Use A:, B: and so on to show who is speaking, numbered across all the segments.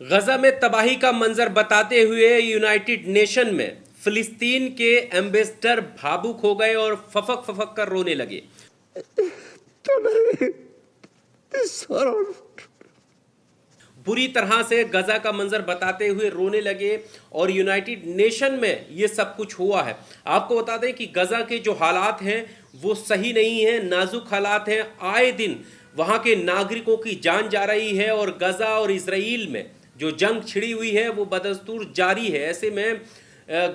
A: गजा में तबाही का मंजर बताते हुए यूनाइटेड नेशन में फिलिस्तीन के एम्बेसडर भावुक हो गए और फफक फफक कर रोने लगे। बुरी तरह से गजा का मंजर बताते हुए रोने लगे और यूनाइटेड नेशन में ये सब कुछ हुआ है। आपको बता दें कि गजा के जो हालात हैं वो सही नहीं है, नाजुक हालात हैं। आए दिन वहां के नागरिकों की जान जा रही है और गजा और इजराइल में जो जंग छिड़ी हुई है वो बदस्तूर जारी है। ऐसे में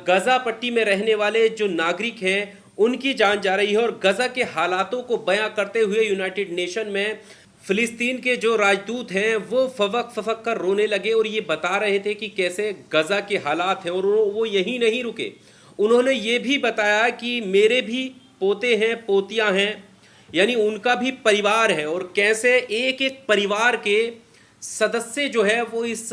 A: गजा पट्टी में रहने वाले जो नागरिक हैं उनकी जान जा रही है और गजा के हालातों को बयां करते हुए यूनाइटेड नेशन में फिलिस्तीन के जो राजदूत हैं वो फवक फफक कर रोने लगे और ये बता रहे थे कि कैसे गजा के हालात हैं। और वो यही नहीं रुके, उन्होंने ये भी बताया कि मेरे भी पोते हैं, पोतियां हैं, यानी उनका भी परिवार है और कैसे एक एक परिवार के सदस्य जो है वो इस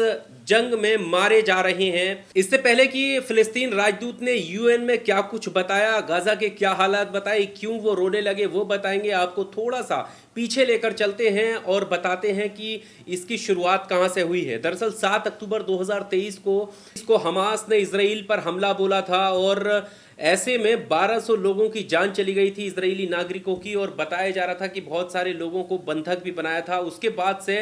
A: जंग में मारे जा रहे हैं। इससे पहले कि फिलिस्तीन राजदूत ने यूएन में क्या कुछ बताया, गाजा के क्या हालात बताए, क्यों वो रोने लगे, वो बताएंगे। आपको थोड़ा सा पीछे लेकर चलते हैं और बताते हैं कि इसकी शुरुआत कहां से हुई है। दरअसल 7 अक्टूबर 2023 को इसको हमास ने इजराइल पर हमला बोला था और ऐसे में 1200 लोगों की जान चली गई थी, इजरायली नागरिकों की, और बताया जा रहा था कि बहुत सारे लोगों को बंधक भी बनाया था। उसके बाद से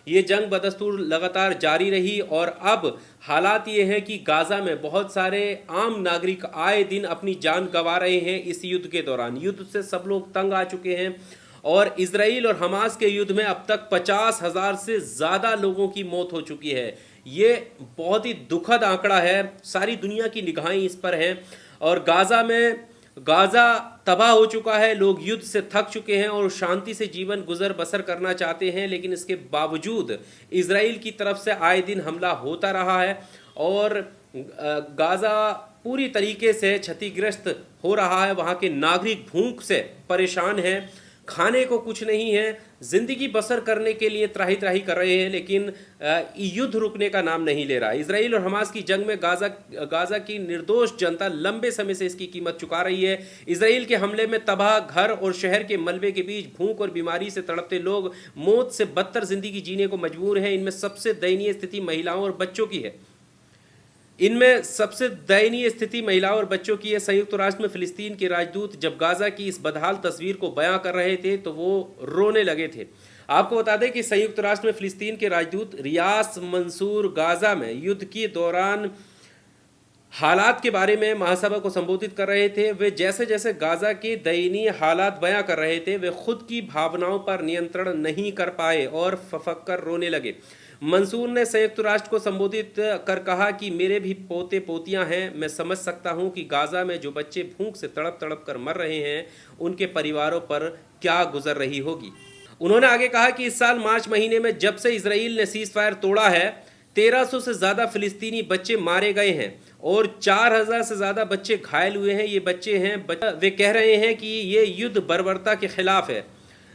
A: ये जंग बदस्तूर लगातार जारी रही और अब हालात ये हैं कि गाजा में बहुत सारे आम नागरिक आए दिन अपनी जान गंवा रहे हैं इस युद्ध के दौरान। युद्ध से सब लोग तंग आ चुके हैं और इजराइल और हमास के युद्ध में अब तक 50,000 से ज़्यादा लोगों की मौत हो चुकी है। ये बहुत ही दुखद आंकड़ा है, सारी दुनिया की निगाहें इस पर हैं और गाजा तबाह हो चुका है। लोग युद्ध से थक चुके हैं और शांति से जीवन गुजर बसर करना चाहते हैं, लेकिन इसके बावजूद इजराइल की तरफ से आए दिन हमला होता रहा है और गाजा पूरी तरीके से क्षतिग्रस्त हो रहा है। वहाँ के नागरिक भूख से परेशान हैं, खाने को कुछ नहीं है, जिंदगी बसर करने के लिए त्राही त्राही कर रहे हैं, लेकिन युद्ध रुकने का नाम नहीं ले रहा। इजराइल और हमास की जंग में गाजा की निर्दोष जनता लंबे समय से इसकी कीमत चुका रही है। इजराइल के हमले में तबाह घर और शहर के मलबे के बीच भूख और बीमारी से तड़पते लोग मौत से बदतर जिंदगी जीने को मजबूर हैं। इनमें सबसे दयनीय स्थिति महिलाओं और बच्चों की है। महिलाओं और बच्चों की है। संयुक्त राष्ट्र में फिलिस्तीन के राजदूत जब गाजा की इस बदहाल तस्वीर को बयां कर रहे थे तो वो रोने लगे थे। आपको बता दें कि संयुक्त राष्ट्र में फिलिस्तीन के राजदूत रियास मंसूर गाजा में युद्ध के दौरान हालात के बारे में महासभा को संबोधित कर रहे थे। वे जैसे जैसे गाजा के दयनीय हालात बयां कर रहे थे, वे खुद की भावनाओं पर नियंत्रण नहीं कर पाए और फफक कर रोने लगे। मंसूर ने संयुक्त राष्ट्र को संबोधित कर कहा कि मेरे भी पोते पोतियां हैं, मैं समझ सकता हूं कि गाजा में जो बच्चे भूख से तड़प तड़प कर मर रहे हैं उनके परिवारों पर क्या गुजर रही होगी। उन्होंने आगे कहा कि इस साल मार्च महीने में जब से इजराइल ने सीज फायर तोड़ा है, 1300 से ज़्यादा फिलिस्तीनी बच्चे मारे गए हैं और 4000 से ज़्यादा बच्चे घायल हुए हैं। ये बच्चे हैं, वे कह रहे हैं कि ये युद्ध बर्बरता के खिलाफ है।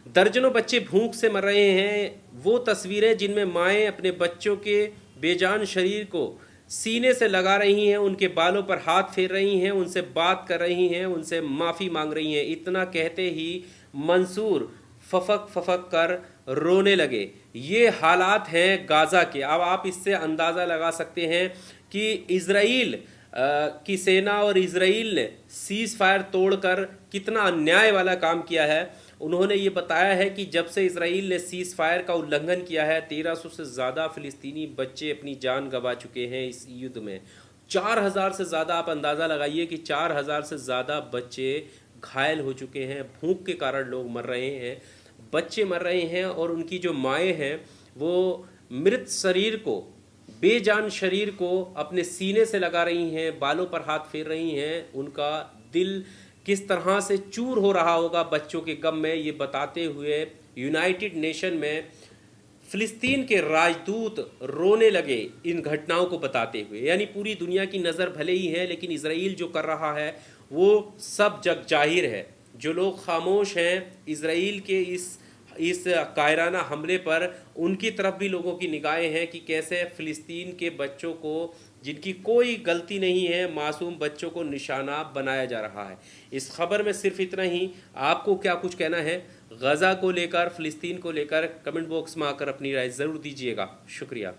A: दर्जनों बच्चे भूख से मर रहे हैं। वो तस्वीरें जिनमें माएँ अपने बच्चों के बेजान शरीर को सीने से लगा रही हैं, उनके बालों पर हाथ फेर रही हैं, उनसे बात कर रही हैं, उनसे माफ़ी मांग रही हैं। इतना कहते ही मंसूर फफक फफक कर रोने लगे। ये हालात हैं गाजा के। अब आप इससे अंदाज़ा लगा सकते हैं कि इजराइल की सेना और इजराइल ने सीज़ फायर तोड़कर कितना अन्याय वाला काम किया है। उन्होंने ये बताया है कि जब से इजराइल ने सीज़ फायर का उल्लंघन किया है, 1300 से ज़्यादा फिलिस्तीनी बच्चे अपनी जान गंवा चुके हैं इस युद्ध में। 4000 से ज़्यादा, आप अंदाज़ा लगाइए कि 4000 से ज़्यादा बच्चे घायल हो चुके हैं। भूख के कारण लोग मर रहे हैं, बच्चे मर रहे हैं और उनकी जो माएँ हैं वो मृत शरीर को, बेजान शरीर को अपने सीने से लगा रही हैं, बालों पर हाथ फेर रही हैं। उनका दिल किस तरह से चूर हो रहा होगा बच्चों के गम में, ये बताते हुए यूनाइटेड नेशन में फिलिस्तीन के राजदूत रोने लगे इन घटनाओं को बताते हुए। यानी पूरी दुनिया की नज़र भले ही है, लेकिन इजराइल जो कर रहा है वो सब जग जाहिर है। जो लोग खामोश हैं इजराइल के इस कायराना हमले पर, उनकी तरफ भी लोगों की निगाहें हैं कि कैसे फ़िलिस्तीन के बच्चों को, जिनकी कोई गलती नहीं है, मासूम बच्चों को निशाना बनाया जा रहा है। इस खबर में सिर्फ इतना ही। आपको क्या कुछ कहना है गज़ा को लेकर, फ़िलिस्तीन को लेकर, कमेंट बॉक्स में आकर अपनी राय ज़रूर दीजिएगा। शुक्रिया।